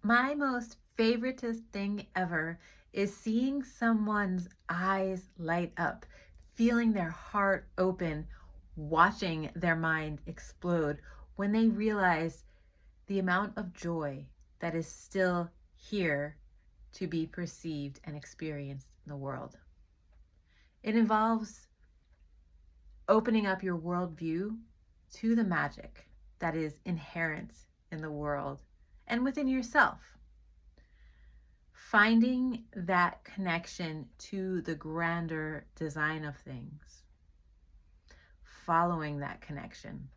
My most favoriteest thing ever is seeing someone's eyes light up, feeling their heart open, watching their mind explode when they realize the amount of joy that is still here to be perceived and experienced in the world. It involves opening up your worldview to the magic that is inherent in the world and within yourself. Finding that connection to the grander design of things, following that connection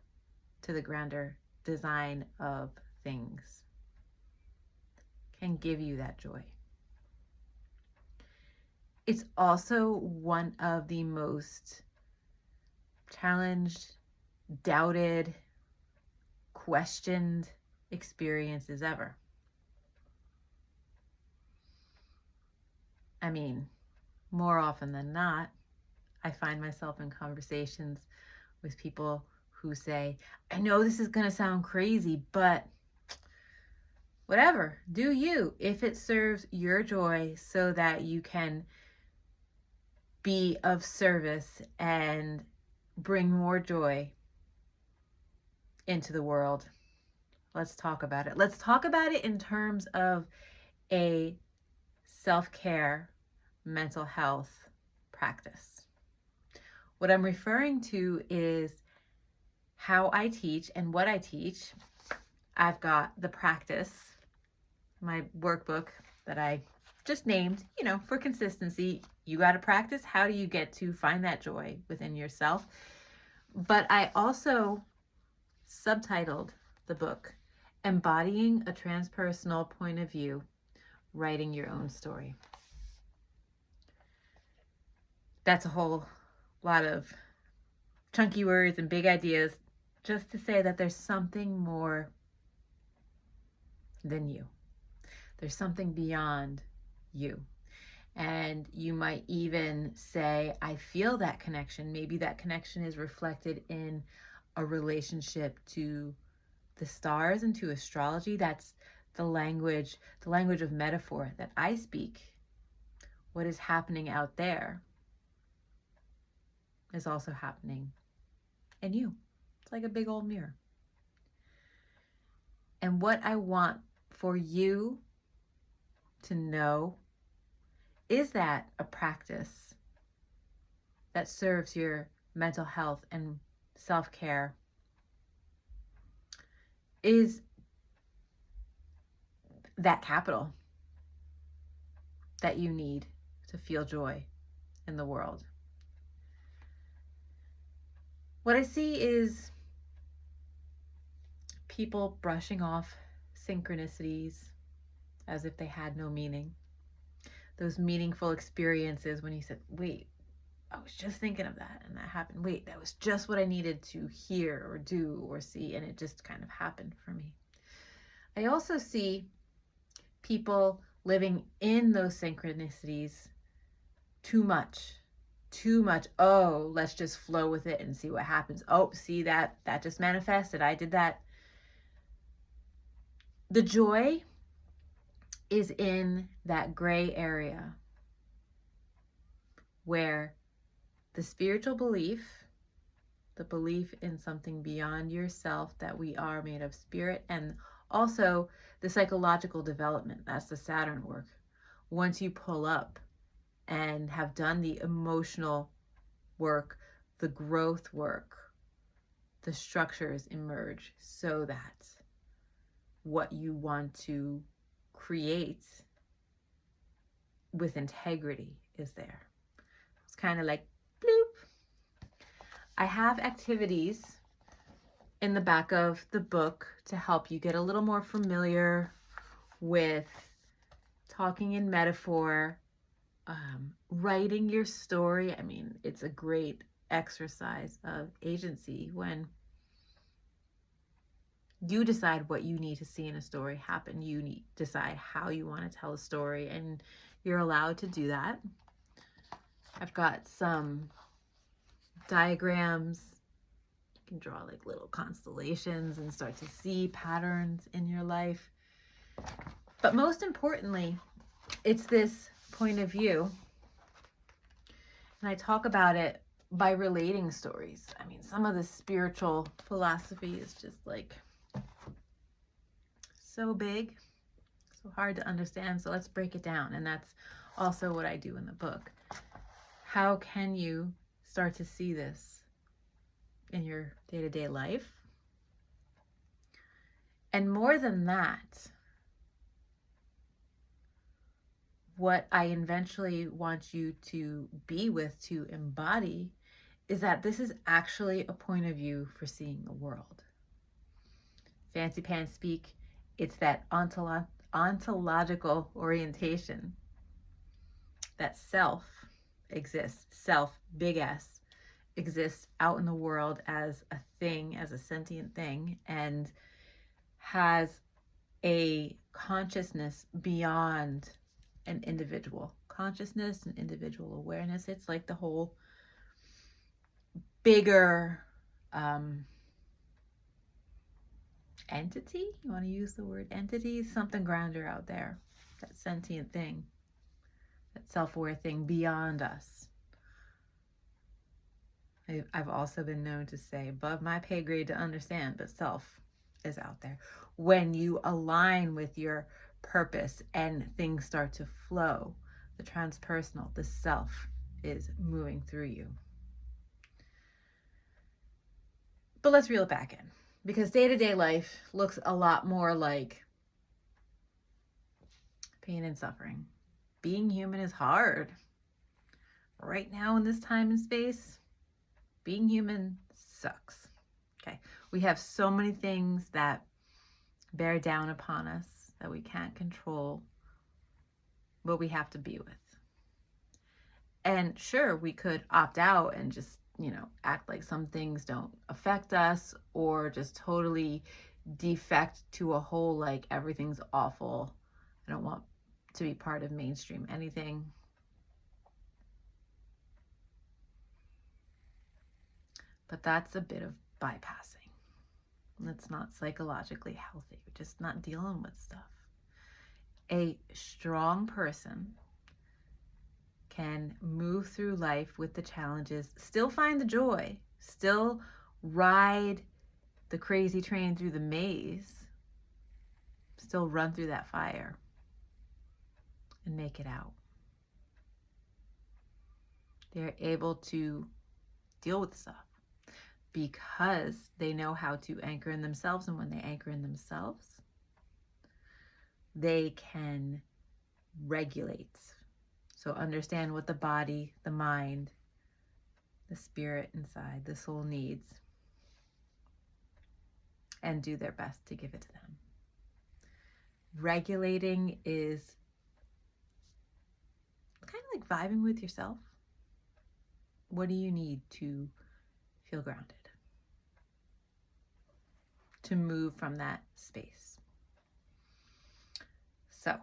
to the grander design of things can give you that joy. It's also one of the most challenged, doubted, questioned experiences ever. I mean, more often than not, I find myself in conversations with people who say, I know this is going to sound crazy, but whatever, do you, if it serves your joy so that you can be of service and bring more joy into the world. Let's talk about it. Let's talk about it in terms of a self-care, mental health practice. What I'm referring to is how I teach and what I teach. I've got the practice, my workbook that I just named, for consistency. You got to practice. How do you get to find that joy within yourself? But I also subtitled the book, Embodying a Transpersonal Point of View, Writing Your Own Story. That's a whole lot of chunky words and big ideas just to say that there's something more than you. There's something beyond you. And you might even say, I feel that connection. Maybe that connection is reflected in a relationship to the stars and to astrology. That's the language of metaphor that I speak. What is happening out there is also happening in you. It's like a big old mirror. And what I want for you to know is that a practice that serves your mental health and self-care is that capital that you need to feel joy in the world. What I see is people brushing off synchronicities as if they had no meaning. Those meaningful experiences when you said, wait, I was just thinking of that and that happened. Wait, that was just what I needed to hear or do or see, and it just kind of happened for me. I also see people living in those synchronicities too much. Oh, let's just flow with it and see what happens. Oh, see that just manifested. I did that. The joy is in that gray area where the spiritual belief, the belief in something beyond yourself, that we are made of spirit, and also the psychological development, that's the Saturn work. Once you pull up and have done the emotional work, the growth work, the structures emerge so that what you want to create with integrity is there. It's kind of like bloop. I have activities in the back of the book to help you get a little more familiar with talking in metaphor, writing your story. I mean, it's a great exercise of agency when you decide what you need to see in a story happen. You decide how you want to tell a story, and you're allowed to do that. I've got some diagrams. You can draw like little constellations and start to see patterns in your life. But most importantly, it's this point of view. And I talk about it by relating stories. I mean, some of the spiritual philosophy is just like so big, so hard to understand. So let's break it down. And that's also what I do in the book. How can you start to see this in your day-to-day life? And more than that, what I eventually want you to be with, to embody, is that this is actually a point of view for seeing the world. Fancy pants speak, it's that ontological orientation that self exists, self, big S, exists out in the world as a thing, as a sentient thing, and has a consciousness beyond an individual consciousness and individual awareness. It's like the whole bigger entity. You want to use the word entity? Something grander out there, that sentient thing, that self-aware thing beyond us. I've also been known to say, above my pay grade to understand, but self is out there. When you align with your purpose and things start to flow, the transpersonal, the self, is moving through you. But let's reel it back in, because day-to-day life looks a lot more like pain and suffering. Being human is hard. Right now in this time and space, being human sucks. Okay, we have so many things that bear down upon us that we can't control, but we have to be with. And sure, we could opt out and just, act like some things don't affect us, or just totally defect to a whole, like everything's awful. I don't want to be part of mainstream anything. But that's a bit of bypassing. That's not psychologically healthy. We're just not dealing with stuff. A strong person can move through life with the challenges, still find the joy, still ride the crazy train through the maze, still run through that fire and make it out. They're able to deal with stuff because they know how to anchor in themselves. And when they anchor in themselves, they can regulate. So understand what the body, the mind, the spirit inside, the soul needs, and do their best to give it to them. Regulating is kind of like vibing with yourself. What do you need to feel grounded? To move from that space. So,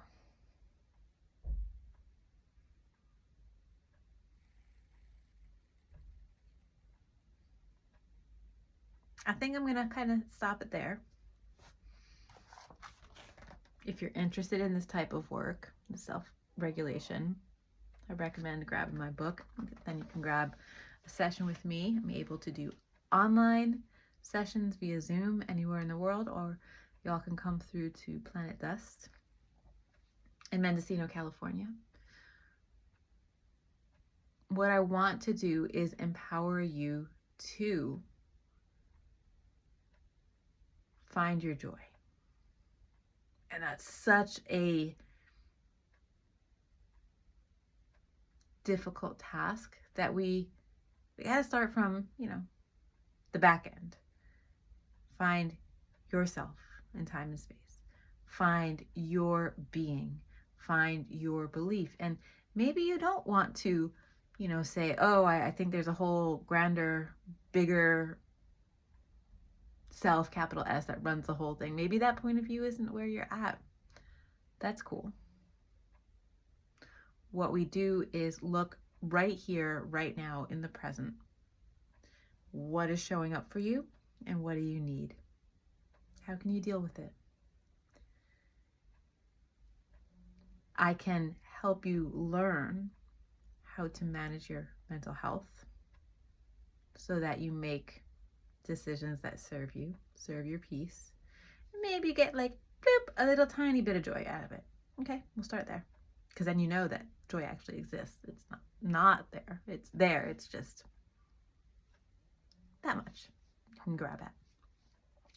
I think I'm going to kind of stop it there. If you're interested in this type of work, the self-regulation, I recommend grabbing my book. Then you can grab a session with me. I'm able to do online sessions via Zoom anywhere in the world, or y'all can come through to Planet Dust in Mendocino, California. What I want to do is empower you to find your joy. And that's such a difficult task that we got to start from, the back end. Find yourself in time and space. Find your being. Find your belief. And maybe you don't want to, say, oh, I think there's a whole grander, bigger self, capital S, that runs the whole thing. Maybe that point of view isn't where you're at. That's cool. What we do is look right here, right now, in the present. What is showing up for you, and what do you need? How can you deal with it? I can help you learn how to manage your mental health so that you make decisions that serve you, serve your peace. Maybe get like, bloop, a little tiny bit of joy out of it. Okay, we'll start there. Because then you know that joy actually exists. It's not there. It's there. It's just that much. You can grab it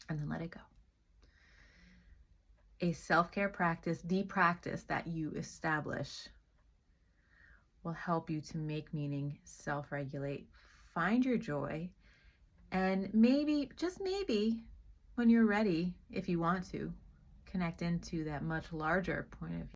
and then let it go. A self-care practice, the practice that you establish, will help you to make meaning, self-regulate, find your joy, and maybe, just maybe, when you're ready, if you want to, connect into that much larger point of view.